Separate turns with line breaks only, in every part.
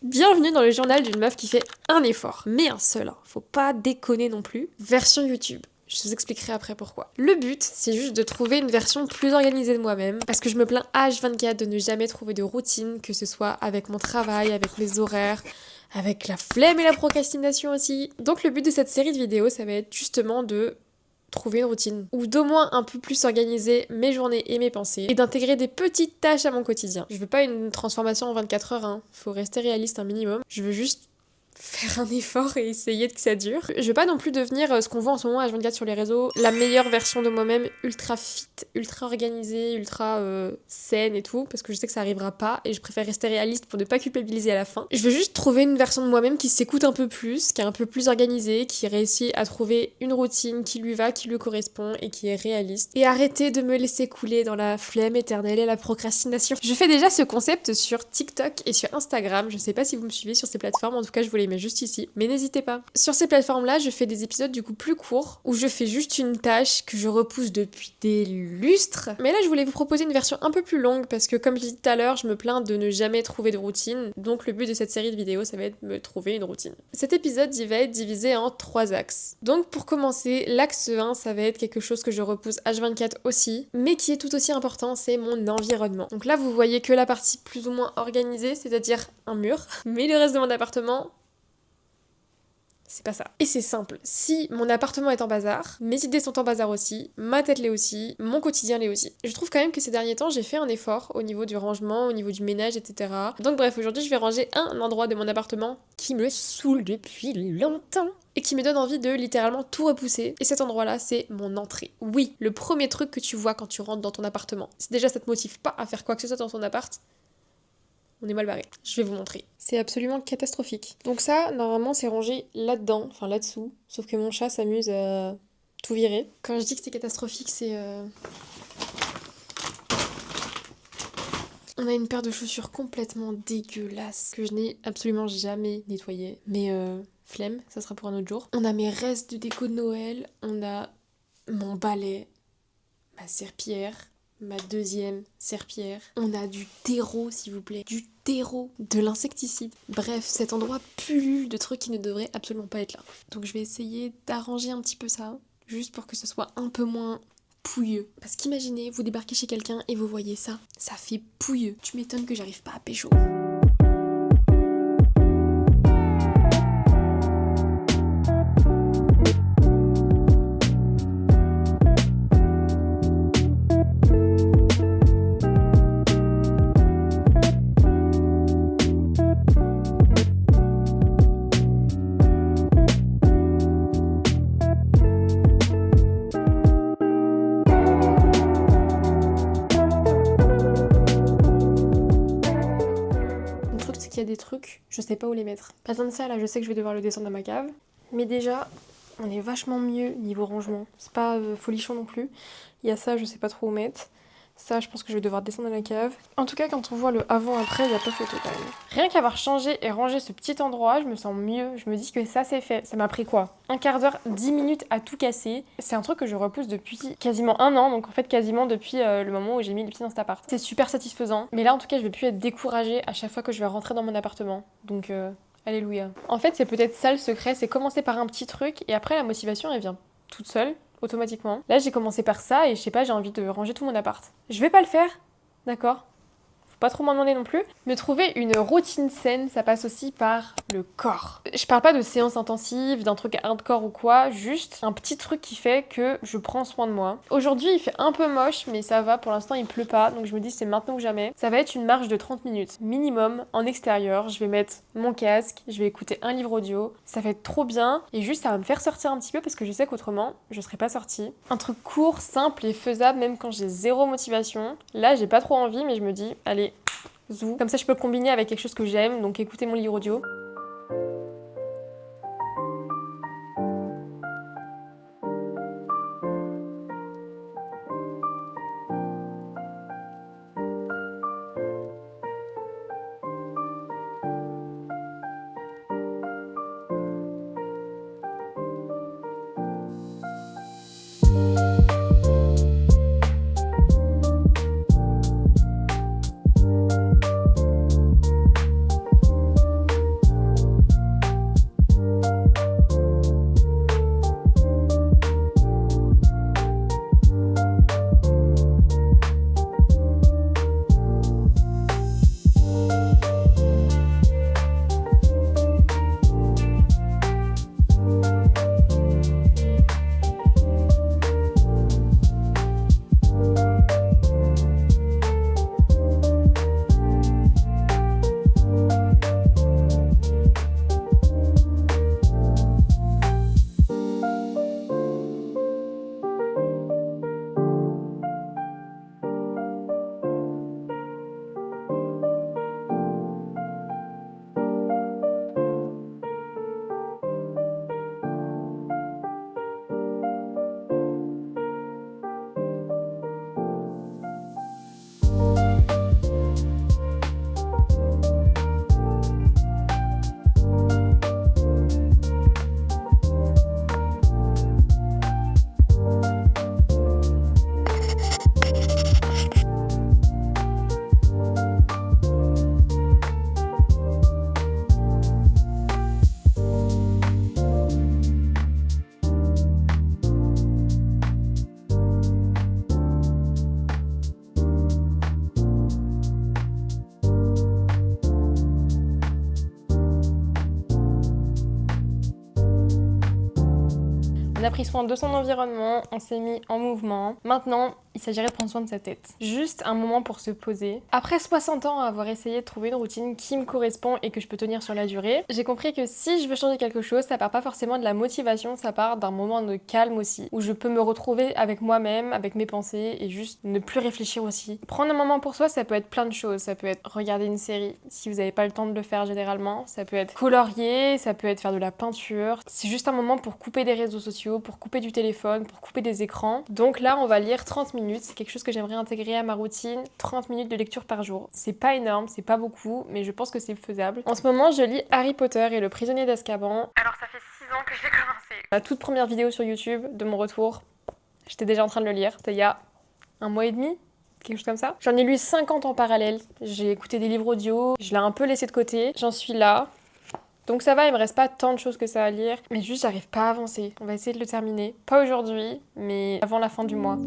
Bienvenue dans le journal d'une meuf qui fait un effort, mais un seul, hein. Faut pas déconner non plus. Version YouTube. Je vous expliquerai après pourquoi. Le but, c'est juste de trouver une version plus organisée de moi-même, parce que je me plains H24 de ne jamais trouver de routine, que ce soit avec mon travail, avec mes horaires, avec la flemme et la procrastination aussi. Donc le but de cette série de vidéos, ça va être justement de trouver une routine, ou d'au moins un peu plus organiser mes journées et mes pensées, et d'intégrer des petites tâches à mon quotidien. Je veux pas une transformation en 24 heures, hein. Faut rester réaliste un minimum. Je veux juste faire un effort et essayer que ça dure. Je veux pas non plus devenir ce qu'on voit en ce moment à H24 sur les réseaux, la meilleure version de moi-même, ultra fit, ultra organisée, ultra saine et tout, parce que je sais que ça arrivera pas et je préfère rester réaliste pour ne pas culpabiliser à la fin. Je veux juste trouver une version de moi-même qui s'écoute un peu plus, qui est un peu plus organisée, qui réussit à trouver une routine qui lui va, qui lui correspond et qui est réaliste. Et arrêter de me laisser couler dans la flemme éternelle et la procrastination. Je fais déjà ce concept sur TikTok et sur Instagram, je sais pas si vous me suivez sur ces plateformes, en tout cas je vous les mets juste ici, mais n'hésitez pas. Sur ces plateformes-là, je fais des épisodes du coup plus courts, où je fais juste une tâche que je repousse depuis des lustres. Mais là, je voulais vous proposer une version un peu plus longue, parce que comme je l'ai dit tout à l'heure, je me plains de ne jamais trouver de routine, donc le but de cette série de vidéos, ça va être de me trouver une routine. Cet épisode, il va être divisé en 3 axes. Donc pour commencer, l'axe 1, ça va être quelque chose que je repousse H24 aussi, mais qui est tout aussi important, c'est mon environnement. Donc là, vous voyez que la partie plus ou moins organisée, c'est-à-dire un mur, mais le reste de mon appartement, c'est pas ça. Et c'est simple. Si mon appartement est en bazar, mes idées sont en bazar aussi, ma tête l'est aussi, mon quotidien l'est aussi. Je trouve quand même que ces derniers temps, j'ai fait un effort au niveau du rangement, au niveau du ménage, etc. Donc bref, aujourd'hui, je vais ranger un endroit de mon appartement qui me saoule depuis longtemps et qui me donne envie de littéralement tout repousser. Et cet endroit-là, c'est mon entrée. Oui, le premier truc que tu vois quand tu rentres dans ton appartement. Si déjà ça te motive pas à faire quoi que ce soit dans ton appart, on est mal barré. Je vais vous montrer. C'est absolument catastrophique. Donc ça, normalement, c'est rangé là-dedans, enfin là-dessous. Sauf que mon chat s'amuse à tout virer. Quand je dis que c'est catastrophique, c'est... On a une paire de chaussures complètement dégueulasse que je n'ai absolument jamais nettoyée. Mais flemme, ça sera pour un autre jour. On a mes restes de déco de Noël. On a mon balai, ma serpillière, ma deuxième serpillière. On a du terreau, s'il vous plaît. Du terreau, de l'insecticide. Bref, cet endroit pullule de trucs qui ne devraient absolument pas être là. Donc je vais essayer d'arranger un petit peu ça, juste pour que ce soit un peu moins pouilleux. Parce qu'imaginez, vous débarquez chez quelqu'un et vous voyez ça. Ça fait pouilleux. Tu m'étonnes que j'arrive pas à pécho. Il y a des trucs, je sais pas où les mettre. Pas besoin de ça, là, je sais que je vais devoir le descendre dans ma cave. Mais déjà, on est vachement mieux niveau rangement. C'est pas folichon non plus. Il y a ça, je sais pas trop où mettre. Ça, je pense que je vais devoir descendre dans la cave. En tout cas, quand on voit le avant-après, il y a pas photo quand même. Rien qu'avoir changé et rangé ce petit endroit, je me sens mieux. Je me dis que ça, c'est fait. Ça m'a pris quoi ? Un quart d'heure, 10 minutes à tout casser. C'est un truc que je repousse depuis quasiment un an. Donc en fait, quasiment depuis le moment où j'ai mis les pieds dans cet appart. C'est super satisfaisant. Mais là, en tout cas, je vais plus être découragée à chaque fois que je vais rentrer dans mon appartement. Donc... Alléluia. En fait, c'est peut-être ça le secret, c'est commencer par un petit truc et après la motivation, elle vient toute seule, automatiquement. Là, j'ai commencé par ça et je sais pas, j'ai envie de ranger tout mon appart. Je vais pas le faire, d'accord ? Faut pas trop m'en demander non plus. Me trouver une routine saine, ça passe aussi par le corps. Je parle pas de séances intensives, d'un truc hardcore ou quoi, juste un petit truc qui fait que je prends soin de moi. Aujourd'hui, il fait un peu moche, mais ça va, pour l'instant, il pleut pas, donc je me dis c'est maintenant que jamais. Ça va être une marche de 30 minutes, minimum, en extérieur. Je vais mettre mon casque, je vais écouter un livre audio. Ça va être trop bien, et juste ça va me faire sortir un petit peu, parce que je sais qu'autrement, je serais pas sortie. Un truc court, simple et faisable, même quand j'ai zéro motivation. Là, j'ai pas trop envie, mais je me dis, allez, zou. Comme ça, je peux le combiner avec quelque chose que j'aime, donc écouter mon livre audio.
On a pris soin de son environnement, on s'est mis en mouvement. Maintenant, il s'agirait de prendre soin de sa tête. Juste un moment pour se poser. Après 60 ans à avoir essayé de trouver une routine qui me correspond et que je peux tenir sur la durée, j'ai compris que si je veux changer quelque chose, ça part pas forcément de la motivation, ça part d'un moment de calme aussi, où je peux me retrouver avec moi-même, avec mes pensées et juste ne plus réfléchir aussi. Prendre un moment pour soi, ça peut être plein de choses. Ça peut être regarder une série si vous n'avez pas le temps de le faire généralement. Ça peut être colorier, ça peut être faire de la peinture. C'est juste un moment pour couper des réseaux sociaux, pour couper du téléphone, pour couper des écrans. Donc là, on va lire 30 minutes. C'est quelque chose que j'aimerais intégrer à ma routine. 30 minutes de lecture par jour. C'est pas énorme, c'est pas beaucoup, mais je pense que c'est faisable. En ce moment, je lis Harry Potter et le prisonnier d'Azkaban. Alors ça fait 6 ans que je l'ai commencé. La toute première vidéo sur YouTube de mon retour, j'étais déjà en train de le lire. C'était il y a un mois et demi, quelque chose comme ça. J'en ai lu 50 en parallèle. J'ai écouté des livres audio, je l'ai un peu laissé de côté. J'en suis là. Donc ça va, il me reste pas tant de choses que ça à lire, mais juste j'arrive pas à avancer. On va essayer de le terminer. Pas aujourd'hui, mais avant la fin du mois.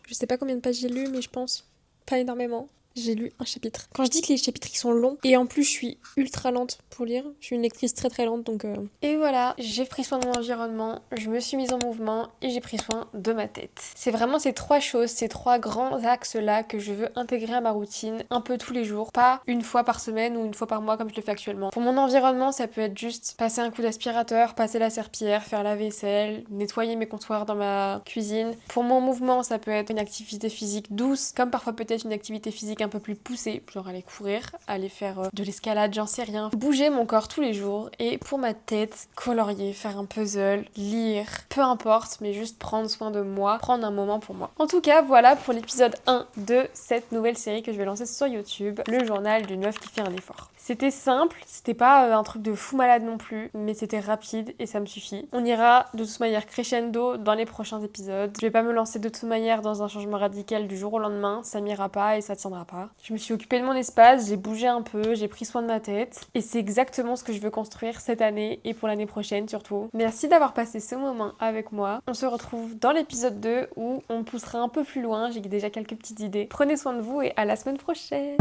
Je sais pas combien de pages j'ai lu, mais je pense pas énormément. J'ai lu un chapitre. Quand je dis que les chapitres ils sont longs, et en plus je suis ultra lente pour lire, je suis une lectrice très très lente donc...
Et voilà, j'ai pris soin de mon environnement, je me suis mise en mouvement et j'ai pris soin de ma tête. C'est vraiment ces trois choses, ces trois grands axes là que je veux intégrer à ma routine un peu tous les jours, pas une fois par semaine ou une fois par mois comme je le fais actuellement. Pour mon environnement, ça peut être juste passer un coup d'aspirateur, passer la serpillière, faire la vaisselle, nettoyer mes comptoirs dans ma cuisine. Pour mon mouvement, ça peut être une activité physique douce, comme parfois peut-être une activité physique un peu plus poussée, genre aller courir, aller faire de l'escalade, j'en sais rien. Bouger mon corps tous les jours. Et pour ma tête, colorier, faire un puzzle, lire, peu importe, mais juste prendre soin de moi, prendre un moment pour moi. En tout cas, voilà pour l'épisode 1 de cette nouvelle série que je vais lancer sur YouTube, le journal d'une meuf qui fait un effort. C'était simple, c'était pas un truc de fou malade non plus, mais c'était rapide et ça me suffit. On ira de toute manière crescendo dans les prochains épisodes. Je vais pas me lancer de toute manière dans un changement radical du jour au lendemain, ça m'ira pas et ça tiendra pas. Je me suis occupée de mon espace, j'ai bougé un peu, j'ai pris soin de ma tête et c'est exactement ce que je veux construire cette année et pour l'année prochaine surtout. Merci d'avoir passé ce moment avec moi. On se retrouve dans l'épisode 2 où on poussera un peu plus loin, j'ai déjà quelques petites idées. Prenez soin de vous et à la semaine prochaine.